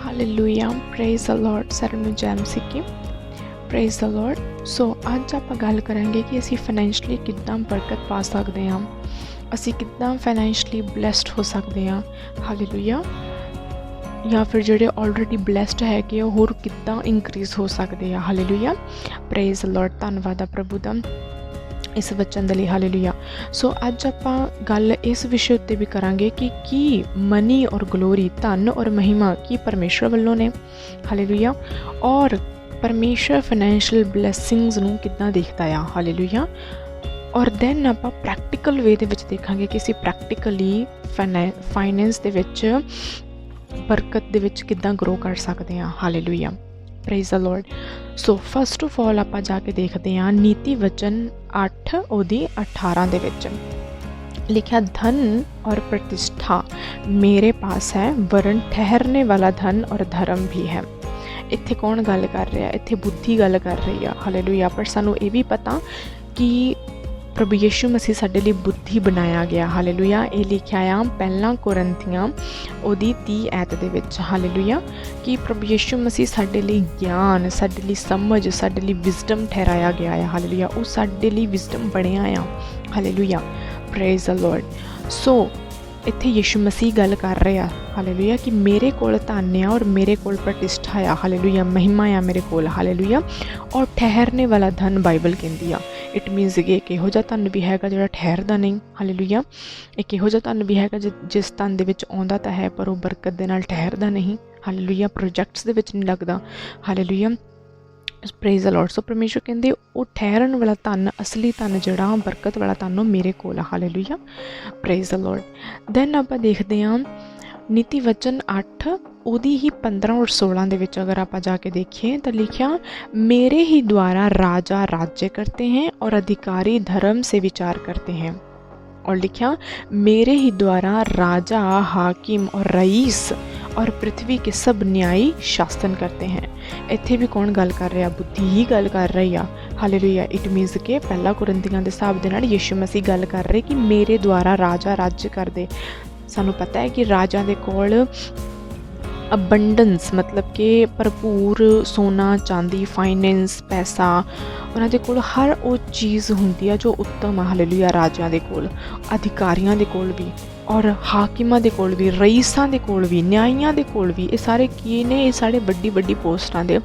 Hallelujah praise the Lord. ਸਾਰਿਆਂ ਨੂੰ ਜੈ ਮਸੀਹ ਕੀ ਪ੍ਰੇਜ਼ ਦ ਲਾਰਡ। ਸੋ ਅੱਜ ਆਪਾਂ ਗੱਲ ਕਰਾਂਗੇ ਕਿ ਅਸੀਂ ਫਾਈਨੈਂਸ਼ਲੀ ਕਿੱਦਾਂ ਬਰਕਤ ਪਾ ਸਕਦੇ ਹਾਂ, ਅਸੀਂ ਕਿੱਦਾਂ ਫਾਈਨੈਂਸ਼ਲੀ ਬਲੈਸਡ ਹੋ ਸਕਦੇ ਹਾਂ। ਹਾਲੇਲੂਇਆ। ਜਾਂ ਫਿਰ ਜਿਹੜੇ ਆਲਰੇਡੀ ਬਲੈਸਡ ਹੈਗੇ ਉਹ ਹੋਰ ਕਿੱਦਾਂ ਇਨਕਰੀਜ਼ ਹੋ ਸਕਦੇ ਆ। Hallelujah praise the Lord. ਧੰਨਵਾਦ ਆ ਪ੍ਰਭੂ ਦਾ ਇਸ ਵਚਨ ਦੇ ਲਈ। ਹਾਲੇਲੂਇਆ। ਸੋ ਅੱਜ ਆਪਾਂ ਗੱਲ ਇਸ ਵਿਸ਼ੇ ਉੱਤੇ ਵੀ ਕਰਾਂਗੇ ਕਿ ਕੀ ਮਨੀ ਔਰ ਗਲੋਰੀ, ਧਨ ਔਰ ਮਹਿਮਾ ਕੀ ਪਰਮੇਸ਼ਰ ਵੱਲੋਂ ਨੇ। ਹਾਲੇਲੂਇਆ। ਔਰ ਪਰਮੇਸ਼ਰ ਫਾਈਨੈਂਸ਼ੀਅਲ ਬਲੈਸਿੰਗਸ ਨੂੰ ਕਿੱਦਾਂ ਦੇਖਦਾ ਆ। ਹਾਲੇਲੂਇਆ। ਔਰ ਦੈਨ ਆਪਾਂ ਪ੍ਰੈਕਟੀਕਲ ਵੇ ਦੇ ਵਿੱਚ ਦੇਖਾਂਗੇ ਕਿ ਅਸੀਂ ਪ੍ਰੈਕਟੀਕਲੀ ਫਾਈਨੈਂਸ ਦੇ ਵਿੱਚ ਬਰਕਤ ਦੇ ਵਿੱਚ ਕਿੱਦਾਂ ਗਰੋ ਕਰ ਸਕਦੇ ਹਾਂ। Hallelujah praise the Lord. So first of all ਆਪਾਂ ਜਾ ਕੇ ਦੇਖਦੇ ਹਾਂ ਨੀਤੀ ਵਚਨ 8 ਉਹਦੀ 18 ਦੇ ਵਿੱਚ ਲਿਖਿਆ, ਧਨ ਔਰ प्रतिष्ठा मेरे पास है वरन ठहरने वाला धन और धर्म भी है। ਇੱਥੇ ਕੌਣ ਗੱਲ ਕਰ ਰਿਹਾ? ਇੱਥੇ ਬੁੱਧੀ ਗੱਲ ਕਰ ਰਹੀ ਆ। ਹਾਲੇਲੂਇਆ। ਪਰ ਸਾਨੂੰ ਇਹ ਵੀ ਪਤਾ ਕਿ ਪ੍ਰਭੂ ਯਿਸੂ ਮਸੀਹ ਸਾਡੇ ਲਈ ਬੁੱਧੀ ਬਣਾਇਆ ਗਿਆ। ਹਾਲੇਲੂਇਆ। ਇਹ ਲਿਖਿਆ ਆ ਪਹਿਲਾਂ ਕੋਰਿੰਥੀਆਂ ਉਹਦੀ 30 ਐਤ ਦੇ ਵਿੱਚ। ਹਾਲੇਲੂਇਆ। ਕਿ ਪ੍ਰਭੂ ਯਿਸੂ ਮਸੀਹ ਸਾਡੇ ਲਈ ਗਿਆਨ, ਸਾਡੇ ਲਈ ਸਮਝ, ਸਾਡੇ ਲਈ ਵਿਜ਼ਡਮ ਠਹਿਰਾਇਆ ਗਿਆ ਆ। ਹਾਲੇਲੂਇਆ। ਉਹ ਸਾਡੇ ਲਈ ਵਿਜ਼ਡਮ ਬਣਿਆ ਆ। Hallelujah praise the Lord. So ਇੱਥੇ ਯਿਸੂ ਮਸੀਹ ਗੱਲ ਕਰ ਰਹੇ ਆ। ਹਾਲੇਲੂਇਆ। ਕਿ ਮੇਰੇ ਕੋਲ ਧਨ ਆ ਔਰ ਮੇਰੇ ਕੋਲ ਪ੍ਰਤਿਸ਼ਠਾ ਆ। ਹਾਲੇਲੂਇਆ। ਮਹਿਮਾ ਆ ਮੇਰੇ ਕੋਲ। ਹਾਲੇਲੂਇਆ। ਔਰ ਠਹਿਰਨੇ ਵਾਲਾ ਧਨ ਬਾਈਬਲ ਕਹਿੰਦੀ ਆ। ਇਟ ਮੀਨਸ ਕਿ ਇੱਕ ਇਹੋ ਜਿਹਾ ਧਨ ਵੀ ਹੈਗਾ ਜਿਹੜਾ ਠਹਿਰਦਾ ਨਹੀਂ। ਹਾਲੇਲੂਇਆ। ਇੱਕ ਇਹੋ ਜਿਹਾ ਧਨ ਵੀ ਹੈਗਾ ਜਿਸ ਧਨ ਦੇ ਵਿੱਚ ਆਉਂਦਾ ਤਾਂ ਹੈ ਪਰ ਉਹ ਬਰਕਤ ਦੇ ਨਾਲ ਠਹਿਰਦਾ ਨਹੀਂ। ਹਾਲੇਲੂਇਆ। ਪ੍ਰੋਜੈਕਟਸ ਦੇ ਵਿੱਚ ਨਹੀਂ ਲੱਗਦਾ। Hallelujah praise the Lord. So ਪਰਮੇਸ਼ਰ ਕਹਿੰਦੇ ਉਹ ਠਹਿਰਨ ਵਾਲਾ ਧਨ, ਅਸਲੀ ਧਨ ਜਿਹੜਾ ਬਰਕਤ ਵਾਲਾ ਧਨ ਉਹ ਮੇਰੇ ਕੋਲ ਆ। Hallelujah praise the Lord. Then ਆਪਾਂ ਦੇਖਦੇ ਹਾਂ ਨੀਤੀ ਵਚਨ 8 ਉਹਦੀ ਹੀ 15 ਔਰ 16 ਦੇ ਵਿੱਚ ਅਗਰ ਆਪਾਂ ਜਾ ਕੇ ਦੇਖੀਏ ਤਾਂ ਲਿਖਿਆ, मेरे ही द्वारा राजा राज्य करते हैं और अधिकारी धर्म से विचार करते हैं। और लिखा, मेरे ही द्वारा राजा, हाकिम और रईस और पृथ्वी के सब न्यायी शासन करते हैं। ਇੱਥੇ ਵੀ ਕੌਣ ਗੱਲ ਕਰ ਰਿਹਾ? ਬੁੱਧੀ ਹੀ ਗੱਲ ਕਰ ਰਹੀ ਆ। ਹਾਲੇਲੂਇਆ। ਇਟ ਮੀਨਸ ਕਿ ਪਹਿਲਾ ਕੁਰਿੰਥੀਆਂ ਦੇ ਹਿਸਾਬ ਦੇ ਨਾਲ ਯਿਸੂ ਮਸੀਹ ਗੱਲ ਕਰ ਰਹੇ ਕਿ ਮੇਰੇ ਦੁਆਰਾ ਰਾਜਾ ਰਾਜ ਕਰਦੇ। ਸਾਨੂੰ ਪਤਾ ਹੈ ਕਿ ਰਾਜਾ ਦੇ ਕੋਲ ਅਬੰਡੈਂਸ ਮਤਲਬ ਕਿ ਭਰਪੂਰ ਸੋਨਾ, ਚਾਂਦੀ, ਫਾਈਨੈਂਸ, ਪੈਸਾ, ਉਹਨਾਂ ਦੇ ਕੋਲ ਹਰ ਉਹ ਚੀਜ਼ ਹੁੰਦੀ ਆ ਜੋ ਉੱਤਮ ਆ। ਹਾਲੇਲੂਇਆ। ਰਾਜਿਆਂ ਦੇ ਕੋਲ, ਅਧਿਕਾਰੀਆਂ ਦੇ ਕੋਲ ਵੀ, ਔਰ ਹਾਕਿਮਾਂ ਦੇ ਕੋਲ ਵੀ, ਰਈਸਾਂ ਦੇ ਕੋਲ ਵੀ, ਨਿਆਂਈਆਂ ਦੇ ਕੋਲ ਵੀ। ਇਹ ਸਾਰੇ ਕੀ ਨੇ? ਇਹ ਸਾਰੇ ਵੱਡੀ ਵੱਡੀ ਪੋਸਟਾਂ ਦੇ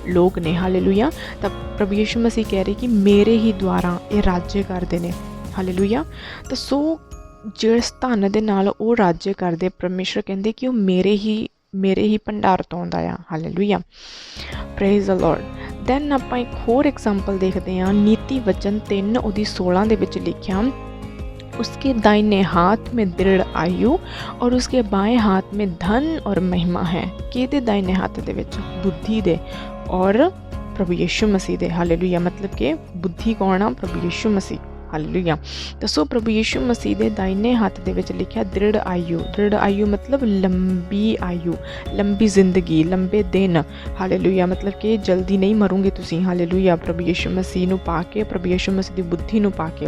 ਲੋਕ ਨੇ। ਹਾਲੇਲੂਇਆ। ਤਾਂ ਪ੍ਰਭੂ ਯਿਸੂ ਮਸੀਹ ਕਹਿ ਰਹੇ ਕਿ ਮੇਰੇ ਹੀ ਦੁਆਰਾ ਇਹ ਰਾਜ ਕਰਦੇ ਨੇ। ਹਾਲੇਲੂਇਆ। ਤਾਂ ਸੋ ਜਿਸ ਧਨ ਦੇ ਨਾਲ ਉਹ ਰਾਜ ਕਰਦੇ, ਪਰਮੇਸ਼ਰ ਕਹਿੰਦੇ ਕਿ ਉਹ ਮੇਰੇ ਹੀ ਭੰਡਾਰ ਤੋਂ ਆਉਂਦਾ ਆ। Hallelujah praise the Lord. Then ਆਪਾਂ ਇੱਕ ਹੋਰ ਐਗਜ਼ਾਮਪਲ ਦੇਖਦੇ ਹਾਂ ਨੀਤੀ ਵਚਨ 3 ਉਹਦੀ 16 ਦੇ ਵਿੱਚ ਲਿਖਿਆ, उसके दाहिने हाथ में दृढ़ आयु और उसके बाएं हाथ में धन और महिमा है। किहदे दाहिने हाथ दे विच? बुद्धि दे और प्रभु यीशु मसीह दे। हालेलुया। मतलब कि बुद्धि कौन आ? प्रभु यीशु मसीह। हालेलुया। दसो प्रभु यीशु मसीह दे दाहिने हाथ दे विच लिखिया दृढ़ आयु। दृढ़ आयु मतलब लंबी आयु, लंबी जिंदगी, लंबे दिन। हालेलुया। मतलब कि जल्दी नहीं मरोगे तुसी। हालेलुया। प्रभु यीशु मसीह नू पाके, प्रभु यीशु मसीह दी बुद्धि नू पाके।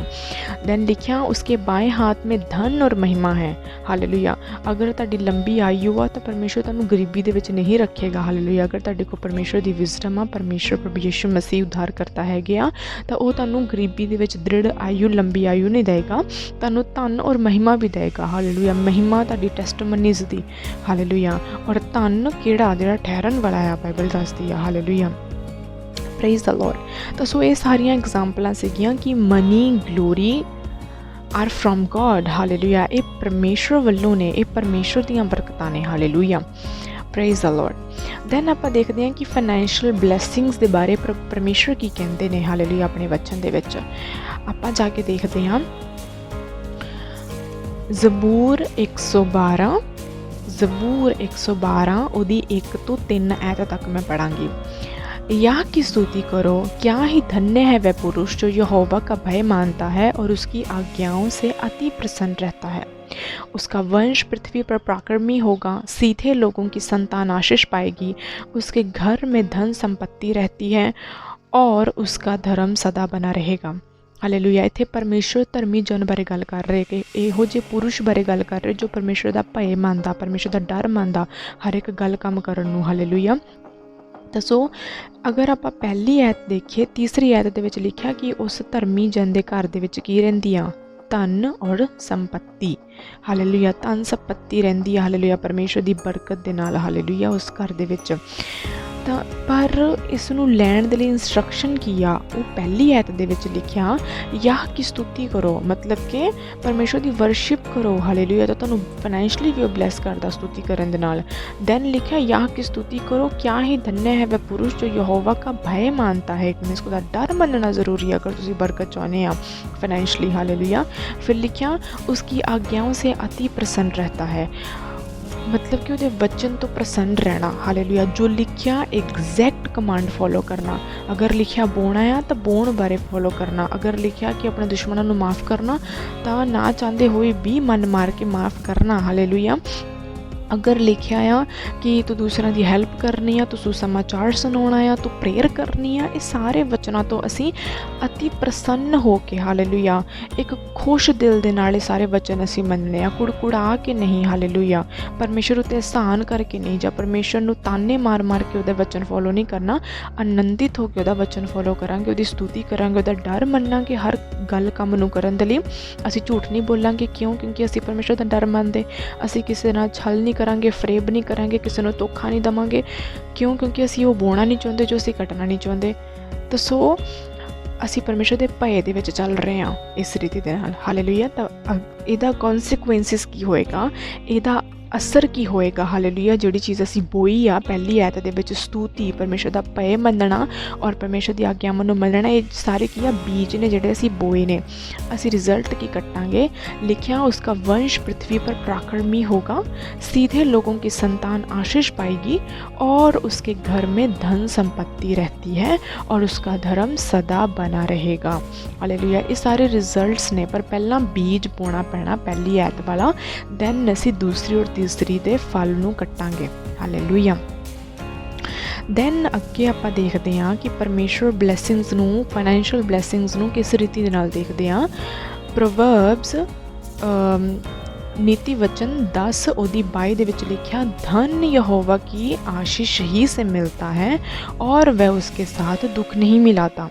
दैन लिखिया उसके बाएं हाथ में धन और महिमा है। हालेलुया। अगर तुहाडी लंबी आयु आ तो परमेश्वर तुहानू गरीबी दे विच नहीं रखेगा। हालेलुया। अगर तुहाडे कोल परमेश्वर दी विजडम आ, परमेश्वर प्रभु यीशु मसीह उद्धार करता है गया तो वो तुहानू गरीबी दे विच दृढ़ आयु, लंबी आयु नहीं देगा, तुहानू धन और महिमा भी देगा। हालेलुया। महिमा तुहाडी टेस्टमनीज दी। हालेलुया। और धन किहड़ा जिहड़ा ठहरन वाला है बाइबल दसदी आ। Hallelujah praise the Lord. तो सो ये सारियां एग्जाम्पलां सीगियां कि money, glory are from God. Hallelujah. ये परमेश्वर वल्लों ने, ये परमेश्वर दीयां बरकतां ने। Hallelujah praise the Lord. Then ਆਪਾਂ ਦੇਖਦੇ ਹਾਂ ਕਿ ਫਾਈਨੈਂਸ਼ੀਅਲ ਬਲੈਸਿੰਗਸ ਦੇ ਬਾਰੇ ਪਰਮੇਸ਼ਰ ਕੀ ਕਹਿੰਦੇ ਨੇ। ਹਾਲੇਲੂਇਆ। ਆਪਣੇ ਵਚਨ ਦੇ ਵਿੱਚ ਆਪਾਂ ਜਾ ਕੇ ਦੇਖਦੇ ਹਾਂ ਜ਼ਬੂਰ 112 ਉਹਦੀ 1 ਤੋਂ 3 ਐਤ ਤੱਕ ਮੈਂ ਪੜਾਂਗੀ। याह की स्तुति करो, क्या ही धन्य है वह पुरुष जो यहोवा का भय मानता है और उसकी आज्ञाओं से अति प्रसन्न रहता है। उसका वंश पृथ्वी पर पराक्रमी होगा, सीधे लोगों की संतान आशीष पाएगी। उसके घर में धन संपत्ति रहती है और उसका धर्म सदा बना रहेगा। ਹਾਲੇਲੂਇਆ। ਇੱਥੇ ਪਰਮੇਸ਼ਰ ਧਰਮੀ ਜਨ ਬਾਰੇ ਗੱਲ ਕਰ ਰਹੇ ਕਿ ਇਹੋ ਜਿਹੇ ਪੁਰਸ਼ ਬਾਰੇ ਗੱਲ ਕਰ ਰਹੇ ਜੋ ਪਰਮੇਸ਼ਰ ਦਾ ਭੈ ਮੰਨਦਾ, ਪਰਮੇਸ਼ਰ ਦਾ ਡਰ ਮੰਨਦਾ ਹਰ ਇੱਕ ਗੱਲ ਕੰਮ ਕਰਨ ਨੂੰ। ਹਾਲੇਲੂਇਆ। ਤਾਂ ਸੋ ਅਗਰ ਆਪਾਂ ਪਹਿਲੀ ਐਤ ਦੇਖੀਏ, ਤੀਸਰੀ ਐਤ ਦੇ ਵਿੱਚ ਲਿਖਿਆ ਕਿ ਉਸ ਧਰਮੀ ਜਨ ਦੇ ਘਰ ਦੇ ਵਿੱਚ ਕੀ ਰਹਿੰਦੀ ਆ? ਧਨ ਔਰ ਸੰਪत्ति। ਹਾਲੇਲੂਇਆ। ਧਨ ਸੰਪत्ति ਰਹਿੰਦੀ ਆ। ਹਾਲੇਲੂਇਆ। ਪਰਮੇਸ਼ਰ ਦੀ ਬਰਕਤ ਦੇ ਨਾਲ। ਹਾਲੇਲੂਇਆ। ਉਸ ਘਰ ਦੇ ਵਿੱਚ ਤਾਂ ਪਰ ਇਸ ਨੂੰ ਲੈਣ ਦੇ ਲਈ ਇੰਸਟਰਕਸ਼ਨ ਕੀ ਆ? ਉਹ ਪਹਿਲੀ ਐਤ ਦੇ ਵਿੱਚ ਲਿਖਿਆ ਯਾਹ ਕੀ ਸਤੁਤੀ ਕਰੋ, ਮਤਲਬ ਕਿ ਪਰਮੇਸ਼ਰ ਦੀ ਵਰਸ਼ਿਪ ਕਰੋ। ਹਾਲੇਲੂਇਆ। ਤਾਂ ਤੁਹਾਨੂੰ ਫਾਈਨੈਂਸ਼ਲੀ ਵੀ ਉਹ ਬਲੈਸ ਕਰਦਾ ਸਤੁਤੀ ਕਰਨ ਦੇ ਨਾਲ। ਦੈਨ ਲਿਖਿਆ ਯਾਹ की स्तुति करो, क्या ही धन्य है वह पुरुष जो यहोवा का भय मानता है। मीन्स उसका डर मनना ज़रूरी है अगर तुम बरकत चाहते हैं फाइनेंशली। हालेलुया। फिर लिखिया उसकी आज्ञाओं से अति प्रसन्न रहता है, मतलब कि ਉਹਦੇ वचन तो प्रसन्न रहना। हालेलुया। जो लिखिया एग्जैक्ट कमांड फॉलो करना। अगर लिखिया बोना आ तो बोण बारे फॉलो करना। अगर लिखिया कि अपने दुश्मनों को माफ़ करना तो ना चाहते हुए भी मन मार के माफ़ करना। हालेलुया। अगर लिखिया आ कि तू दूसरों की हैल्प करनी आ, तू सुसमाचार सुनाना आ, तू प्रेयर करनी आ, ये सारे वचनों तो असी अति प्रसन्न हो के, हालेलुया, एक खुश दिल दे नाल सारे वचन असी मनने आ, कुड़कुड़ा के नहीं। हालेलुया। परमेश्वर उत्ते एहसान करके नहीं, जा परमेश्वर नूं ताने मार मार के उहदे वचन फॉलो नहीं करना। आनंदित होकर उहदा वचन फॉलो करांगे, उहदी स्तुति करांगे, उहदा डर मन्नांगे। हर गल काम नूं करन दे लई असी झूठ नहीं बोलांगे। क्यों? क्योंकि असी परमेश्वर दा डर मनदे। असी किसी नाल छल नहीं करांगे, फरेब नहीं करांगे, किसी को धोखा नहीं देवांगे। क्यों? क्योंकि असी वो बोना नहीं चाहते जो असी कटना नहीं चाहते। तो सो असी परमेश्वर के भय दे विच चल रहे हैं इस रीति दे नाल। हालेलुया। तो इहदा कॉन्सिक्वेंसिस की होएगा, इहदा असर की होएगा। हालेलुया। जिहड़ी चीज़ असी बोई आ पहली ऐत दे विच स्तुति, परमेश्वर दा भय मनना और परमेश्वर दी आज्ञावां नूं मनना, ये सारे की बीज ने जिहड़े असी बोए ने। असी रिजल्ट की कट्टांगे? लिखिया उसका वंश पृथ्वी पर पराक्रमी होगा, सीधे लोगों की संतान आशीष पाएगी और उसके घर में धन संपत्ति रहती है और उसका धर्म सदा बना रहेगा। हालेलुया। ये सारे रिजल्ट्स ने, पर पहला बीज बोना पैना पहली ऐत वाला, दैन असी दूसरी और तीसरी दे फल नूं कट्टांगे। हालेलुया। दैन अगे आपां देखते हैं कि परमेश्वर ब्लैसिंग्स नूं, फाइनैंशियल ब्लैसिंग्स नूं किस रीति दे नाल देखते हैं। प्रोवर्ब्स नीति वचन 10 ओदी 22 दे विच लिखिया, धन यहोवा की आशीष ही से मिलता है और वह उसके साथ दुख नहीं मिलाता।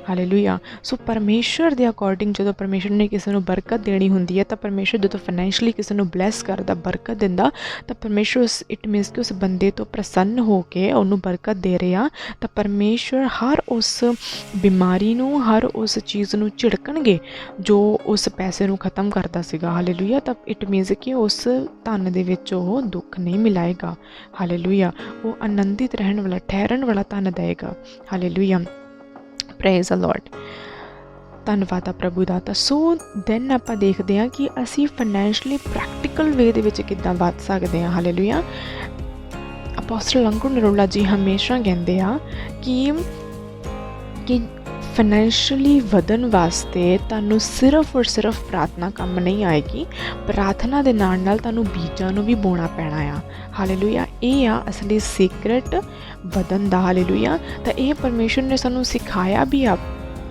हालेलुया। सो परमेश्वर दे अकॉर्डिंग जो परमेश्वर ने किसी को बरकत देनी होंदी है, तो परमेश्वर जो फाइनैंशली किसी को ब्लैस करता, बरकत दिंदा, तो परमेश्वर उस इट मीनस कि उस बंदे तो प्रसन्न होकर उन्होंने बरकत दे रहा। तो परमेश्वर हर उस बीमारी नूं, हर उस चीज़ नूं झिड़कणगे जो उस पैसे नूं खत्म करता सीगा। हालेलुया। तो इट मीनस कि उस धन दे विच वो दुख नहीं मिलाएगा। हालेलुया। वो आनंदित रहने वाला, ठहरन वाला धन देगा। हालेलुया। Praise the Lord. धन्नवाद आ प्रभु दा। तां सो दैन आपां देखदे हां कि असी फाइनैंशली प्रैक्टिकल वे दे विच किद्दां वध सकदे हां। हालेलुया। अपोस्टल अंकुर नरोला जी हमेशा कहंदे आ कि फाइनैंशली वधन वास्ते तुहानूं सिर्फ और सिर्फ प्रार्थना काम नहीं आएगी, प्रार्थना दे नाल नाल तुहानूं बीजां नूं भी बोना पैना आ। हालेलुया। ये आ असली सीक्रेट वधन दा। हालेलुया। तो ये परमेश्वर ने सानूं सिखाया भी आ।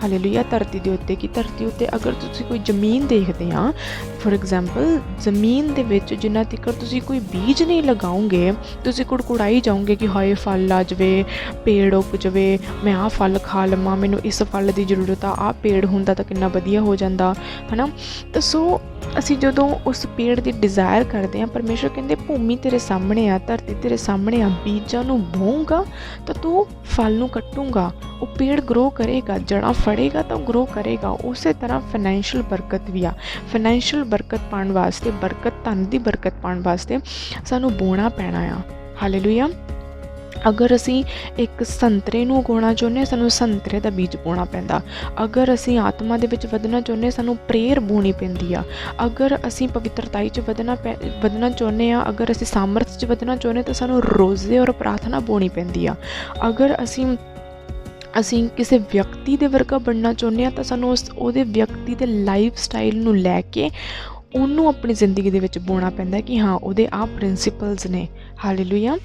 हालेलुया। धरती के उत्ते कि धरती उत्ते अगर तुसीं कोई जमीन देखते हैं, फॉर एग्जाम्पल जमीन दे विच जिन्ना तिकर तुसीं कोई बीज नहीं लगाओगे, तुसीं कुड़कुड़ाई जाओगे कि हाय फल आ जाए, पेड़ उग जाए, मैं आ फल खा लवां, मैनूं इस फल की जरूरत आ पेड़ हुंदा तां किन्ना वधिया हो जांदा, है ना। तो सो असी जदों उस पेड़ की डिज़ायर करते हैं, परमेश्वर कहते भूमि तेरे सामने आ, धरती तेरे सामने आ, बीजां नूं बोऊंगा तो तू फल नूं कट्टूंगा, वो पेड़ ग्रो करेगा, जड़ा फड़ेगा तो ग्रो करेगा। उस तरह फाइनैंशियल बरकत भी आ। फाइनैंशियल बरकत पाउण वास्ते, बरकत धन की बरकत पाउण वास्ते सानूं बोना पैना आ। हालेलुया। अगर असी एक संतरे नूं उगाउणा चाहुंदे, सानूं संतरे दा बीज बोना पैंदा। अगर असी आत्मा दे विच वधना चाहुंदे, सानूं प्रेयर बोनी पैंदी आ। अगर असी पवित्रताई च वधना चाहुंदे आ, अगर असी सामर्थ च वधना चाहुंदे तो सानूं रोज़े और प्रार्थना बोनी पैंदी आ। अगर असी किसी व्यक्ति दे वर्गा बनना चाहुंदे आ तो सानूं उहदे व्यक्ति दे लाइफ स्टाइल नूं लैके ਉਹਨੂੰ अपनी जिंदगी दे विच बोना पैंदा कि हाँ उहदे आ प्रिंसिपल्स ने। ਹਾਲੇਲੂਇਆ।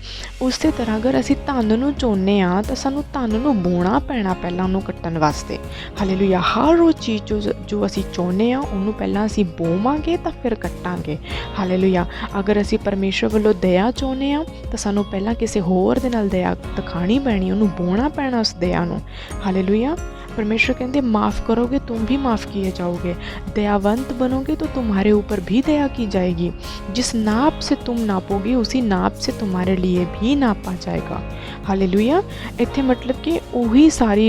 ਉਸੇ ਤਰ੍ਹਾਂ ਅਗਰ ਅਸੀਂ ਧਨ ਨੂੰ ਚਾਹੁੰਦੇ ਹਾਂ ਤਾਂ ਸਾਨੂੰ ਧਨ ਨੂੰ ਬੋਣਾ ਪੈਣਾ ਪਹਿਲਾਂ ਉਹਨੂੰ ਕੱਟਣ ਵਾਸਤੇ। ਹਾਲੇਲੂਇਆ। ਹਰ ਉਹ ਚੀਜ਼ ਜੋ ਅਸੀਂ ਚਾਹੁੰਦੇ ਹਾਂ ਉਹਨੂੰ ਪਹਿਲਾਂ ਅਸੀਂ ਬੋਵਾਂਗੇ ਤਾਂ ਫਿਰ ਕੱਟਾਂਗੇ। ਹਾਲੇਲੂਇਆ। ਅਗਰ ਅਸੀਂ ਪਰਮੇਸ਼ਰ ਵੱਲੋਂ ਦਇਆ ਚਾਹੁੰਦੇ ਹਾਂ ਤਾਂ ਸਾਨੂੰ ਪਹਿਲਾਂ ਕਿਸੇ ਹੋਰ ਦੇ ਨਾਲ ਦਇਆ ਦਿਖਾਉਣੀ ਪੈਣੀ, ਉਹਨੂੰ ਬੋਣਾ ਪੈਣਾ ਉਸ ਦਇਆ ਨੂੰ। ਹਾਲੇਲੂਇਆ। परमेश्वर कहते माफ़ करोगे तुम भी माफ़ किए जाओगे, दयावंत बनोगे तो तुम्हारे ऊपर भी दया की जाएगी, जिस नाप से तुम नापोगे उसी नाप से तुम्हारे लिए भी नापा जाएगा। हालेलुया। इत्थे मतलब कि वही सारी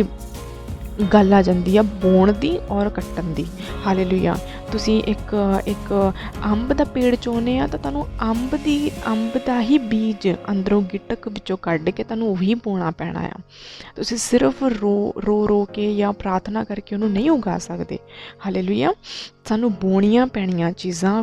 गल आ जाती है बोण दी और कट्टन दी। हालेलुया। तुसी एक अंब का पेड़ चाहुंदे आ तो तुहानूं अंब दा ही बीज अंदरों गिटक विचों कढ के तुहानूं उही बोना पैना आ। तुसी सिर्फ रो के या प्रार्थना करके उन्होंने नहीं उगा सकते। हालेलुया। सानूं बोणियां पैणियां चीज़ां,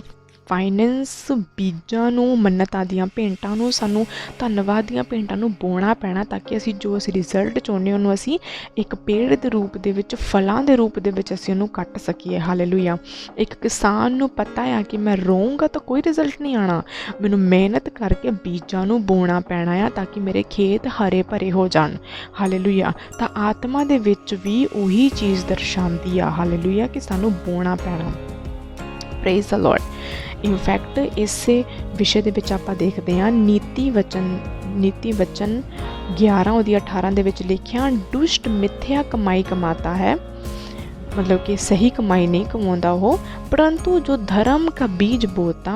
फाइनेंस, बीजां नूं, मन्नतां दियां भेंटां नूं, सानूं धन्नवाद दियां भेंटां नूं बोना पैना, ताकि असीं जो असीं रिजल्ट चाहुंदे उहनूं असीं एक पेड़ दे रूप दे विच, फलां दे रूप दे विच असीं उहनूं कट सकीए। हालेलुया। एक किसान नूं पता है कि मैं रोऊंगा तो कोई रिजल्ट नहीं आना, मैनूं मेहनत करके बीजां नूं बोना पैना आ ताकि मेरे खेत हरे भरे हो जाण। हालेलुया। तां आत्मा दे विच भी उही चीज़ दर्शांदी आ। हालेलुया कि सानूं बोना पैना। Praise the Lord. इनफैक्ट इस विषय दे विच आपां देखदे हां नीति वचन 11:18 दे विच लिखिया, दुष्ट मिथ्या कमाई कमाता है, मतलब कि सही कमाई नहीं कमाता हो, परंतु जो धर्म का बीज बोता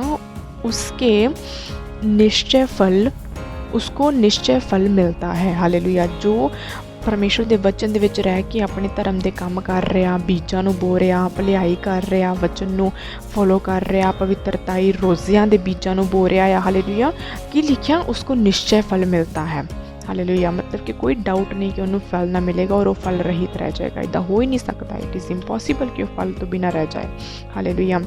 उसको निश्चय फल मिलता है। हालेलुया। जो परमेश्वर के वचन दे विच रह के अपने धर्म के काम कर रहा, बीजां नूं बो रहा, भलाई कर रहा, वचन नूं फॉलो कर रहा, पवित्रताई रोज़ियां दे बीजां नूं बो रहा है। हालेलुया। कि लिखिया उसको निश्चय फल मिलता है। हालेलुया। मतलब कि कोई डाउट नहीं कि उन्होंने फल ना मिलेगा और वो फल रहित रह जाएगा। इदा हो ही नहीं सकता। इट इज़ इम्पॉसिबल कि वो फल तो बिना रह जाए। हालेलुया।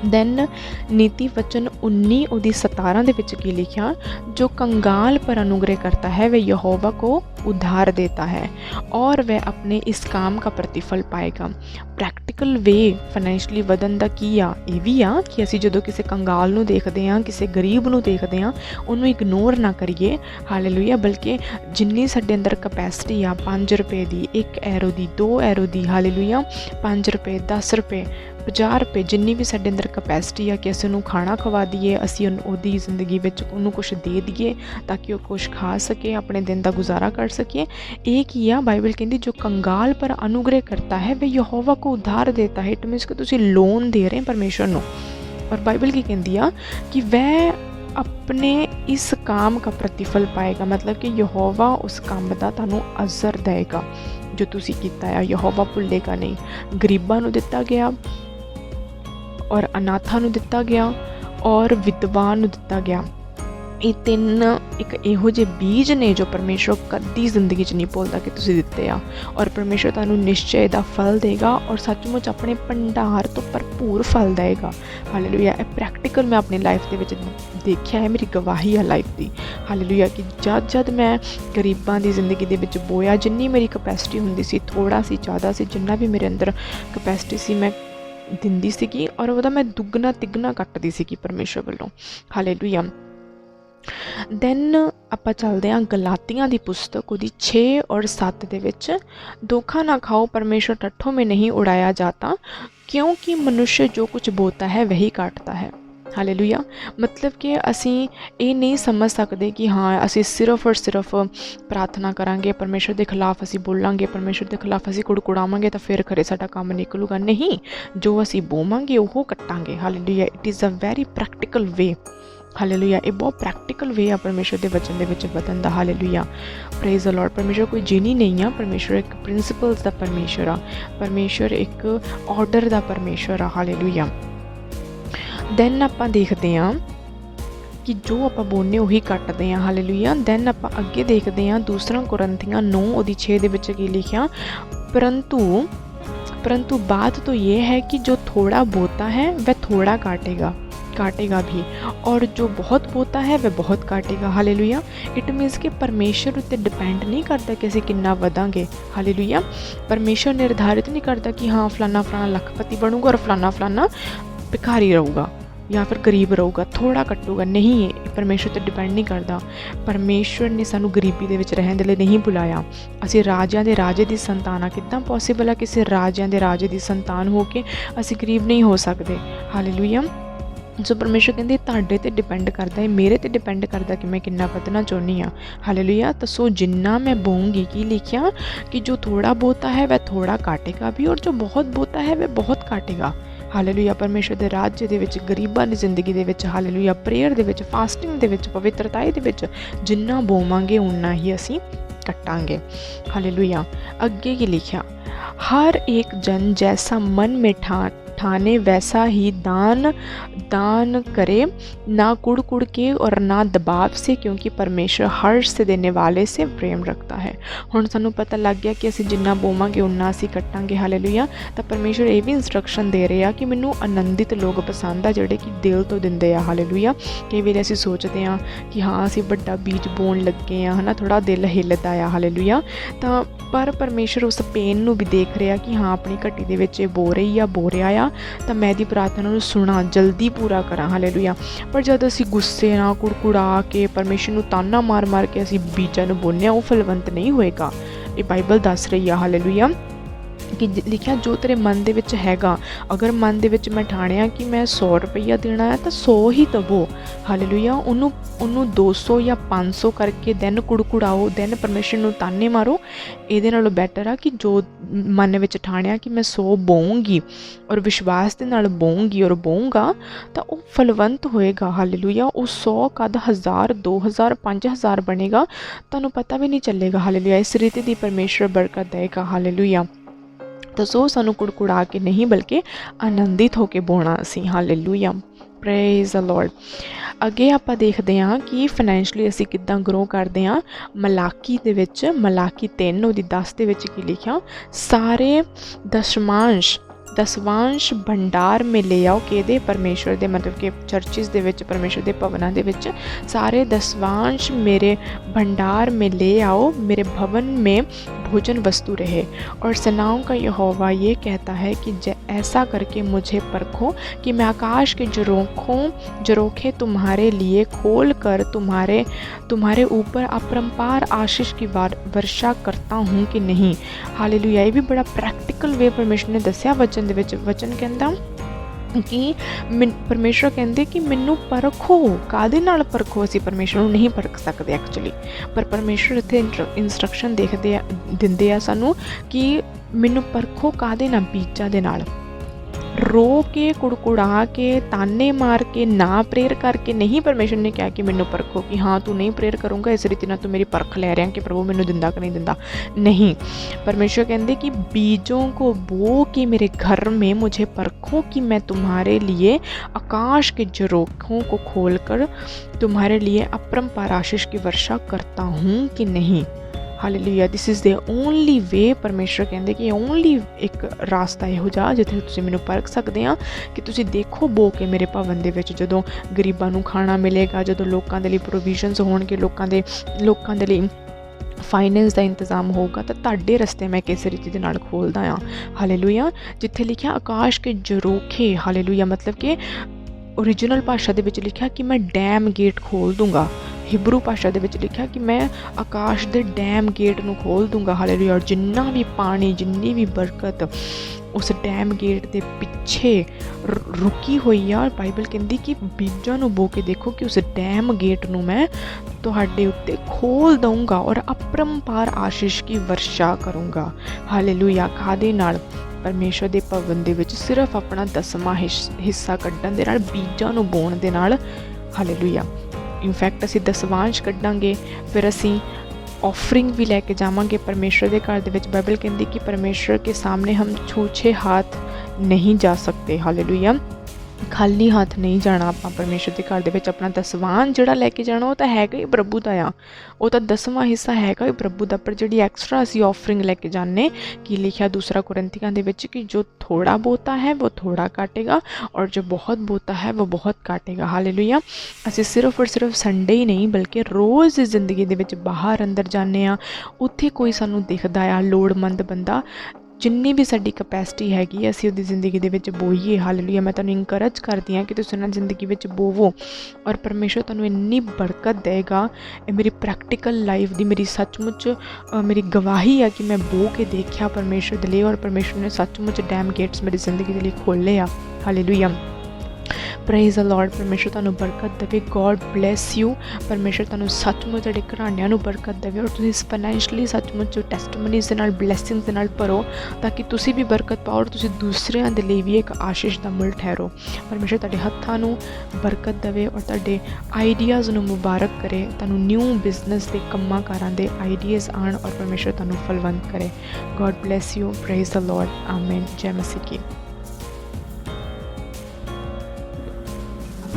दैन नीति वचन 19:17 दे विच की लिखिया, जो कंगाल पर अनुग्रह करता है वह यहोवा को उद्धार देता है और वह अपने इस काम का प्रतिफल पाएगा। प्रैक्टिकल वे फाइनैंशियली वधन दा की आ ਇਹ ਵੀ ਆ ਕਿ ਅਸੀਂ ਜਦੋਂ ਕਿਸੇ ਕੰਗਾਲ ਨੂੰ ਦੇਖਦੇ ਹਾਂ, ਕਿਸੇ ਗਰੀਬ ਨੂੰ ਦੇਖਦੇ ਹਾਂ, ਉਹਨੂੰ ਇਗਨੋਰ ਨਾ ਕਰੀਏ। ਹਾਲੇਲੂਇਆ। ਬਲਕਿ ਜਿੰਨੀ ਸਾਡੇ ਅੰਦਰ ਕਪੈਸਿਟੀ ਆ, 5 ਰੁਪਏ ਦੀ, 1 ਐਰੋ ਦੀ, 2 ਐਰੋ ਦੀ, ਹਾਲੇਲੂਇਆ, 5 ਰੁਪਏ, 10 ਰੁਪਏ, 50 ਰੁਪਏ, ਜਿੰਨੀ ਵੀ ਸਾਡੇ ਅੰਦਰ ਕਪੈਸਿਟੀ ਆ ਕਿ ਅਸੀਂ ਉਹਨੂੰ ਖਾਣਾ ਖਵਾ ਦਈਏ, ਅਸੀਂ ਉਹਦੀ ਜ਼ਿੰਦਗੀ ਵਿੱਚ ਉਹਨੂੰ ਕੁਛ ਦੇ ਦਈਏ ਤਾਂ ਕਿ ਉਹ ਕੁਛ ਖਾ ਸਕੇ, ਆਪਣੇ ਦਿਨ ਦਾ ਗੁਜ਼ਾਰਾ ਕਰ ਸਕੇ। ਇਹ ਕੀ ਆ? ਬਾਈਬਲ ਕਹਿੰਦੀ ਜੋ ਕੰਗਾਲ ਪਰ अनुग्रह करता है वह यहोवा को उद्धार देता है। इट मीन्स कि तुसी लोन दे रहे हैं परमेश्वर नूं। और बाइबल की कहती है कि वह अपने इस काम का प्रतिफल पाएगा, मतलब कि यहोवा उस काम का तुहानूं अजर देगा जो तुसी कीता है। यहोवा भुल्लेगा नहीं। गरीबां नूं दिता गया और अनाथां नूं दिता गया और विधवां नूं दिता गया। ये 3 एक इहो जे बीज ने जो परमेश्वर कदी जिंदगी च नहीं भुलदा कि तुसीं दित्ते आ, और परमेश्वर तुहानूं निश्चय दा फल देगा और सचमुच अपने भंडार तो भरपूर फल देगा। हालेलुया। ये प्रैक्टिकल मैं अपनी लाइफ दे विच देखिया है, मेरी गवाही है लाइफ दी। हालेलुया। कि जद मैं गरीबां दी जिंदगी दे विच बोया, जिन्नी मेरी कैपेसिटी हुंदी सी, थोड़ा सी ज़्यादा सी, जिन्ना भी मेरे अंदर कैपेसिटी सी मैं दिंदी सीगी और ਉਹਦਾ मैं दुगना तिगना कट्टदी सीगी परमेश्वर ਵੱਲੋਂ। हालेलुया। दैन ਆਪਾਂ ਚੱਲਦੇ ਹਾਂ गलातियां ਦੀ पुस्तक ਉਹਦੀ 6 और 7 ਦੇ ਵਿੱਚ, धोखा ना खाओ, परमेश्वर टट्ठों में नहीं उड़ाया जाता, क्योंकि मनुष्य जो कुछ बोता है वही काटता है। हालेलुया। मतलब कि असी ये नहीं समझ सकते कि हाँ असी सिर्फ और सिर्फ प्रार्थना करांगे, परमेश्वर के खिलाफ असी बोलांगे, परमेश्वर के खिलाफ असी कुड़कुड़ावांगे तो फिर खरे साडा काम निकलूगा। नहीं, जो असी बोवांगे वो कट्टांगे। Hallelujah. It is a very practical way. Hallelujah. ये बहुत प्रैक्टिकल वे आ परमेश्वर के वचन के विच वधन दा। हालेलुया। Praise the Lord. परमेश्वर कोई जीनी नहीं आ, परमेश्वर एक प्रिंसिपल्स का परमेश्वर आ, परमेश्वर एक ऑर्डर का परमेश्वर आ। हालेलुया। दैन आपां देखते हैं कि जो आपां बोलने उही कट्टदे हैं। हालेलुया। दैन आपां अगे देखते हैं 2 कुरिन्थियां 9:6 दे विच की लिखिया, परंतु बात तो ये है कि जो थोड़ा बोता है वह थोड़ा काटेगा भी, और जो बहुत बोता है वह बहुत काटेगा। हालेलुया। इट मीन्स कि परमेश्वर उत्ते डिपेंड नहीं करता कि असीं किन्ना वधांगे। हालेलुया। परमेश्वर निर्धारित नहीं करता कि हाँ फलाना लखपति बनूगा और फलाना भिखारी रहूगा। ਜਾਂ ਫਿਰ ਗਰੀਬ ਰਹੂਗਾ, ਥੋੜ੍ਹਾ ਕੱਟੂਗਾ, ਨਹੀਂ, ਇਹ ਪਰਮੇਸ਼ਰ 'ਤੇ ਡਿਪੈਂਡ ਨਹੀਂ ਕਰਦਾ। ਪਰਮੇਸ਼ਰ ਨੇ ਸਾਨੂੰ ਗਰੀਬੀ ਦੇ ਵਿੱਚ ਰਹਿਣ ਦੇ ਲਈ ਨਹੀਂ ਬੁਲਾਇਆ। ਅਸੀਂ ਰਾਜਿਆਂ ਦੇ ਰਾਜੇ ਦੀ ਸੰਤਾਨ ਆ। ਕਿੱਦਾਂ ਪੋਸੀਬਲ ਆ ਕਿਸੇ ਰਾਜਿਆਂ ਦੇ ਰਾਜੇ ਦੀ ਸੰਤਾਨ ਹੋ ਕੇ ਅਸੀਂ ਗਰੀਬ ਨਹੀਂ ਹੋ ਸਕਦੇ? ਹਾਲੇਲੂਇਆ। ਸੋ ਪਰਮੇਸ਼ਰ ਕਹਿੰਦੇ ਤੁਹਾਡੇ 'ਤੇ ਡਿਪੈਂਡ ਕਰਦਾ ਹੈ, ਮੇਰੇ 'ਤੇ ਡਿਪੈਂਡ ਕਰਦਾ ਕਿ ਮੈਂ ਕਿੰਨਾ ਵਧਣਾ ਚਾਹੁੰਦੀ ਹਾਂ। ਹਾਲੇਲੂਇਆ। ਤਾਂ ਸੋ ਜਿੰਨਾ ਮੈਂ बोऊंगी, ਕੀ ਲਿਖਿਆ ਕਿ ਜੋ ਥੋੜਾ ਬਹੁਤਾ ਹੈ ਵह ਥੋੜਾ ਕਾਟੇਗਾ ਵੀ, ਔਰ ਜੋ ਬਹੁਤ ਬਹੁਤਾ ਹੈ ਵह ਬਹੁਤ ਕਾਟੇਗਾ। ਹਾਲੇਲੂਇਆ। ਪਰਮੇਸ਼ਰ ਦੇ ਰਾਜ ਦੇ ਵਿੱਚ, ਗਰੀਬਾਂ ਦੀ ਜ਼ਿੰਦਗੀ ਦੇ ਵਿੱਚ, ਹਾਲੇਲੂਇਆ, ਪ੍ਰੇਅਰ ਦੇ ਵਿੱਚ, ਫਾਸਟਿੰਗ ਦੇ ਵਿੱਚ, ਪਵਿੱਤਰਤਾ ਦੇ ਵਿੱਚ ਜਿੰਨਾ ਬੋਵਾਂਗੇ ਉਨਾ ਹੀ ਅਸੀਂ ਕੱਟਾਂਗੇ। ਹਾਲੇਲੂਇਆ। ਅੱਗੇ ਕੀ ਲਿਖਿਆ? हर एक जन जैसा मन में ठाने वैसा ही दान करे, ना कुड़ कुड़ के और ना दबाव से, क्योंकि परमेश्वर हर्ष से देने वाले से प्रेम रखता है। हुण सानू पता लग गया कि असीं जिन्ना बोवांगे उन्ना असीं कट्टांगे। हालेलुया। तो परमेश्वर ये भी इंस्ट्रक्शन दे रहे हैं कि मैनू आनंदित लोग पसंद आ जिहड़े कि दिल तो दिंदे आ। हालेलुया। कई वेले असीं सोचते हैं कि हाँ असीं वड्डा बीज बोण लगे हैं, है ना, थोड़ा दिल हिलदा आ। हालेलुया। तो पर परमेश्वर उस पेन नू भी देख रहा कि हाँ अपनी घटी दे विच बो रही आ, बो रहा आ, तो मैं दी प्रार्थना नू सुना, जल्दी पूरा करा। हालेलुया। पर जब असीं गुस्से नाल कुड़कुड़ा के परमेश्वर नू ताना मार मार के असीं बीजां नू बोलने, वो फलवंत नहीं होएगा। ये बाइबल दस रही है। हालेलुया। कि लिखिया जो तेरे मन दे विच हैगा, अगर मन दे विच मैं ठाणिया कि मैं 100 रुपया देना है तो 100 ही दवो। हालेलुया। उन्होंने 200 या 500 करके दैन कुड़कुड़ाओ, दैन परमेश्वर नू ताने मारो। ये नालों बैटर आ कि जो मन विच ठाणिया कि मैं 100 बोऊंगी और विश्वास के नाल बोऊंगी और बोऊंगा तो वह फलवंत होएगा। हालेलुया। वो 100 कद 1000, 2000, 5000 बनेगा, तुहानू पता भी नहीं चलेगा। हालेलुया। इस रीति की परमेश्वर बरकत देगा। हालेलुया। तो सो सानू कुड़कुड़ा के नहीं बल्कि आनंदित होकर बोना असी। हालेलुया। Praise the Lord. अगे आपां देखते हैं कि फाइनैंशली असी किद्दां ग्रो करते हैं। मलाकी दे विच, मलाकी 3 ਉਹਦੀ 10 ਦੇ ਵਿੱਚ ਕੀ लिखा? सारे दसवांश भंडार में ले आओ। किहदे? परमेश्वर दे, मतलब कि चर्चिस दे विच, परमेश्वर दे भवनां दे विच सारे दसवांश मेरे भंडार में ले आओ, मेरे भवन में भोजन वस्तु रहे। और सेनाओं का यहोवा ये कहता है कि ऐसा करके मुझे परखो कि मैं आकाश के झरोखे तुम्हारे लिए खोल कर तुम्हारे ऊपर अपरंपार आशीष की वर्षा करता हूँ कि नहीं। हालेलुया। ये भी बड़ा प्रैक्टिकल वे परमेश्वर ने दस्या वचन दे विच। वचन कहंदा कि परमेश्वर कहते कि मैनू परखो। कादे नाल परखो? असीं परमेश्वर नू नहीं परख सकते एक्चुअली, पर परमेश्वर इत्थे इंस्ट्रक्शन दिंदे आ सानू कि मैनू परखो। कादे नाल? बीजां दे नाल। रो के, कुड़कुड़ा के, ताने मार के, ना प्रेयर करके नहीं। परमेश्वर ने कहा कि मैनू परखो कि हाँ तू नहीं प्रेयर करूँगा, इस रीति तू मेरी परख ले रहा कि प्रभु मैनू दिंदा कि नहीं दिंदा। नहीं, परमेश्वर कहते कि बीजों को बो के मेरे घर में मुझे परखो कि मैं तुम्हारे लिए आकाश के झरोखों को खोल कर तुम्हारे लिए अपरंपार आशीष की वर्षा करता हूँ कि नहीं। Hallelujah. This is the only way. परमेश्वर कहते कि ओनली एक रास्ता इहो जा जिथे तुसीं मैनू परख सकते हैं कि तुसीं देखो बो के मेरे भवन दे विच जदों गरीबां नू खाना मिलेगा, जदों लोकां दे लई प्रोविजनस होणगे, लोकां दे लई फाइनेंस का इंतजाम होगा, तो तुहाडे रस्ते मैं किस रीति दे नाल खोलदा आ। हालेलुया। जिथे लिखिया आकाश के झरोखे। हालेलुया। मतलब कि ओरिजिनल भाषा दे विच लिखिया कि मैं डैम गेट खोल दूंगा। हिब्रू भाषा दे विच लिखिया कि मैं आकाश दे डैम गेट नू खोल दूंगा। हालेलुया। और जिन्ना भी पानी, जिन्नी भी बरकत उस डैम गेट दे पिछे रुकी हुई है। और बाइबल कहती कि बीजां नू बो के देखो कि उस डैम गेट नू मैं तुहाडे उत्ते खोल दूंगा और अपरंपार आशीष की वर्षा करूँगा। हालेलुया। कादे नाल? परमेश्वर दे भवन दे विच सिर्फ अपना 10वां हिस्सा कड्डण दे नाल, बीजां नू बोण दे नाल। हालेलुया। इनफैक्ट असीं दसवांश कड्डांगे, फिर असीं ऑफरिंग भी लैके जावांगे परमेश्वर के घर दे विच। बाइबल कहती कि परमेश्वर के सामने हम छूछे हाथ नहीं जा सकते। हालेलुया। खाली हाथ नहीं जाना आपां परमेश्वर के घर दे विच। अपना दसवान जिहड़ा लैके जाना वो तो हैगा ही प्रभु दा आ, वो तो 10वां हिस्सा हैगा ही प्रभु दा। पर जिहड़ी एक्स्ट्रा असीं ऑफरिंग लैके जाने, कि लिखिया 2 कुरिन्थियां दे विच कि जो थोड़ा बहुता है वो थोड़ा काटेगा और जो बहुत बहुता है वो बहुत काटेगा। हालेलुया। असीं सिर्फ और सिर्फ संडे ही नहीं बल्कि रोज़ ज़िंदगी दे विच बाहर अंदर जाने आ, उत्थे कोई सानू दिखदा आ लोड़मंद बंदा, ਜਿੰਨੀ ਵੀ ਸਾਡੀ ਕਪੈਸਿਟੀ ਹੈਗੀ ਹੈ ਅਸੀਂ ਉਹਦੀ ਜ਼ਿੰਦਗੀ ਦੇ ਵਿੱਚ ਬੋਈਏ। ਹਾਲੇਲੂਇਆ। ਮੈਂ ਤੁਹਾਨੂੰ ਇਨਕਰੇਜ ਕਰਦੀ ਹਾਂ ਕਿ ਤੁਸੀਂ ਉਹਨਾਂ ਜ਼ਿੰਦਗੀ ਵਿੱਚ ਬੋਵੋ ਔਰ ਪਰਮੇਸ਼ਰ ਤੁਹਾਨੂੰ ਇੰਨੀ ਬਰਕਤ ਦੇਗਾ। ਇਹ ਮੇਰੀ ਪ੍ਰੈਕਟੀਕਲ ਲਾਈਫ ਦੀ ਮੇਰੀ ਸੱਚਮੁੱਚ ਮੇਰੀ ਗਵਾਹੀ ਹੈ ਕਿ ਮੈਂ ਬੋ ਕੇ ਦੇਖਿਆ ਪਰਮੇਸ਼ਰ ਦੇ ਲਈ ਔਰ ਪਰਮੇਸ਼ਰ ਨੇ ਸੱਚਮੁੱਚ ਡੈਮ ਗੇਟਸ ਮੇਰੀ ਜ਼ਿੰਦਗੀ ਦੇ ਲਈ ਖੋਲ੍ਹੇ ਆ। ਹਾਲੇਲੂਇਆ। Praise the Lord. ਪਰਮੇਸ਼ਰ ਤੁਹਾਨੂੰ ਬਰਕਤ ਦੇਵੇ। God bless you. ਪਰਮੇਸ਼ਰ ਤੁਹਾਨੂੰ ਸੱਚਮੁੱਚ ਤੁਹਾਡੇ ਘਰਾਣਿਆਂ ਨੂੰ ਬਰਕਤ ਦੇਵੇ ਔਰ ਤੁਸੀਂ ਫਾਈਨੈਂਸ਼ਲੀ ਸੱਚਮੁੱਚ ਟੈਸਟਮਨੀਜ਼ ਦੇ ਨਾਲ ਬਲੈਸਿੰਗਸ ਦੇ ਨਾਲ ਭਰੋ ਤਾਂ ਕਿ ਤੁਸੀਂ ਵੀ ਬਰਕਤ ਪਾਓ ਔਰ ਤੁਸੀਂ ਦੂਸਰਿਆਂ ਦੇ ਲਈ ਵੀ ਇੱਕ ਆਸ਼ੀਸ਼ ਦਾ ਮੁੱਲ ਠਹਿਰੋ। ਪਰਮੇਸ਼ਰ ਤੁਹਾਡੇ ਹੱਥਾਂ ਨੂੰ ਬਰਕਤ ਦੇਵੇ ਔਰ ਤੁਹਾਡੇ ਆਈਡੀਆਜ਼ ਨੂੰ ਮੁਬਾਰਕ ਕਰੇ। ਤੁਹਾਨੂੰ ਨਿਊ ਬਿਜ਼ਨਸ ਦੇ ਕੰਮਾਂ ਕਾਰਾਂ ਦੇ ਆਈਡੀਆਜ਼ ਆਉਣ ਔਰ ਪਰਮੇਸ਼ਰ ਤੁਹਾਨੂੰ ਫਲਵੰਤ ਕਰੇ। God bless you. Praise the Lord. ਆਮੀਨ। ਜੈ ਮਸੀਹ ਕੀ।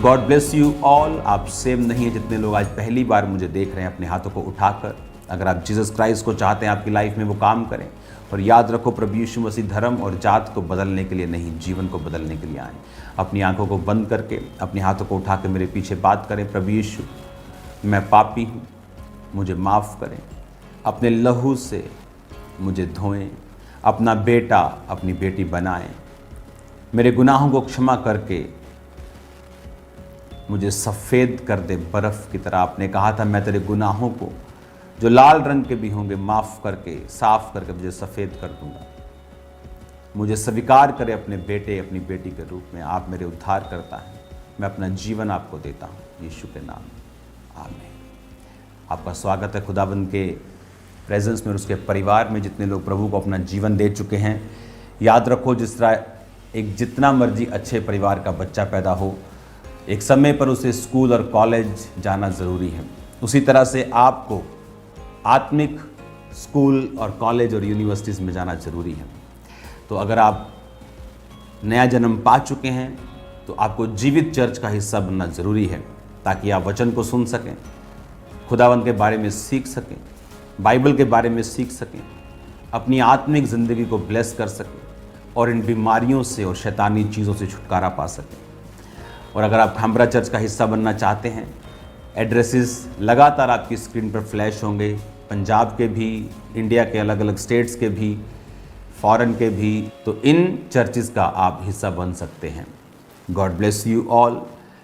God bless you all. आप सेम नहीं है जितने लोग आज पहली बार मुझे देख रहे हैं अपने हाथों को उठाकर। अगर आप जीसस क्राइस्ट को चाहते हैं आपकी लाइफ में वो काम करें। और याद रखो प्रभु यीशु मसीह धर्म और जात को बदलने के लिए नहीं, जीवन को बदलने के लिए आए। अपनी आंखों को बंद करके अपने हाथों को उठा के मेरे पीछे बात करें। प्रभु यीशु, मैं पापी हूँ, मुझे माफ़ करें, अपने लहू से मुझे धोएं, अपना बेटा अपनी बेटी बनाएं, मेरे गुनाहों को क्षमा करके मुझे सफ़ेद कर दे बर्फ़ की तरह। आपने कहा था मैं तेरे गुनाहों को जो लाल रंग के भी होंगे माफ़ करके साफ़ करके मुझे सफ़ेद कर दूंगा। मुझे स्वीकार करे अपने बेटे अपनी बेटी के रूप में। आप मेरे उद्धार करता है। मैं अपना जीवन आपको देता हूँ यीशु के नाम में। आमीन। आपका स्वागत है खुदाबंद के प्रेजेंस में और उसके परिवार में जितने लोग प्रभु को अपना जीवन दे चुके हैं। याद रखो जिस तरह एक जितना मर्जी अच्छे परिवार का बच्चा पैदा हो, एक समय पर उसे स्कूल और कॉलेज जाना ज़रूरी है, उसी तरह से आपको आत्मिक स्कूल और कॉलेज और यूनिवर्सिटीज़ में जाना ज़रूरी है। तो अगर आप नया जन्म पा चुके हैं तो आपको जीवित चर्च का हिस्सा बनना ज़रूरी है ताकि आप वचन को सुन सकें, खुदावंद के बारे में सीख सकें, बाइबल के बारे में सीख सकें, अपनी आत्मिक ज़िंदगी को ब्लेस कर सकें और इन बीमारियों से और शैतानी चीज़ों से छुटकारा पा सकें। और अगर आप खाम्बरा चर्च का हिस्सा बनना चाहते हैं, एड्रेसेस लगातार आपकी स्क्रीन पर फ्लैश होंगे, पंजाब के भी, इंडिया के अलग अलग स्टेट्स के भी, फॉरेन के भी। तो इन चर्चेस का आप हिस्सा बन सकते हैं। God bless you all.